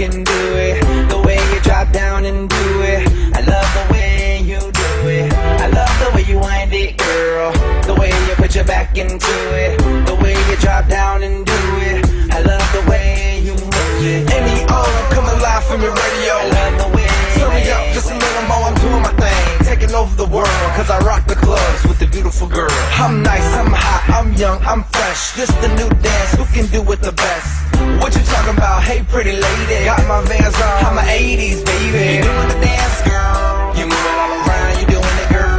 and do it. The way you drop down and do it. I love the way you do it. I love the way you wind it, girl. The way you put your back into it. The way you drop down and do it. I love the way you move it. NEO, coming live from your radio. I love the way. Turn me up just a little more, I'm doing my thing. Taking over the world, cause I rock the clubs with the beautiful girl. I'm nice, I'm hot, I'm young, I'm fresh. This the new dance, who can do it the best? What you talking about? Hey pretty lady, got my Vans on, I'm a 80s baby. You doing the dance, girl. You moving all around, you doing it, girl.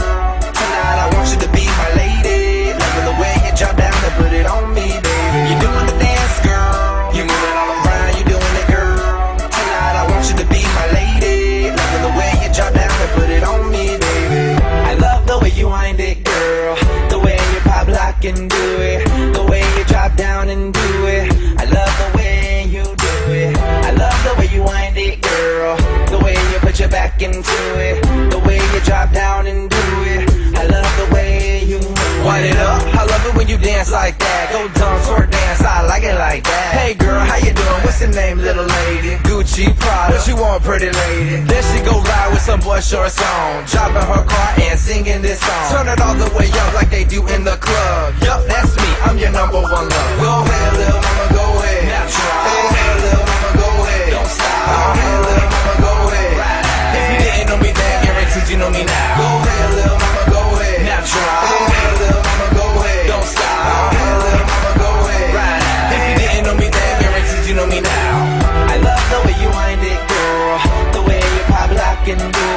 Tonight I want you to be my lady. Loving the way you drop down and put it on me, baby. You doing the dance, girl. You moving all around, you doing it, girl. Tonight I want you to be my lady. Loving the way you drop down and put it on me, baby. I love the way you wind it, girl. The way you pop, lock and do it. The way you drop down and do it. I love the way you do it. I love the way you wind it, girl. The way you put your back into it. The way you drop down and do it. I love the way you move. Wind it up, I love it when you dance like that. Go dumb, twerk dance, I like it like that. Hey girl, how you doing? What's your name, little lady? Gucci, Prada, what you want, pretty lady? Then she go ride with some boy shorts on, dropping her car and singing this song. Turn it all the way up like they do in the club. Yup, that's me, I'm your number one love. Go ahead, little mama, go ahead. Now try. Go ahead, little mama, go ahead. Don't stop. Go ahead, little mama, go ahead. If you didn't know me then, guaranteed you know me now. Go ahead, little mama, go ahead. Now try. Go ahead, little mama, go ahead. Don't stop. Go ahead, little mama, go ahead. If you didn't know me then, guaranteed you know me now. I love the way you wind it, girl. The way you pop, lock and do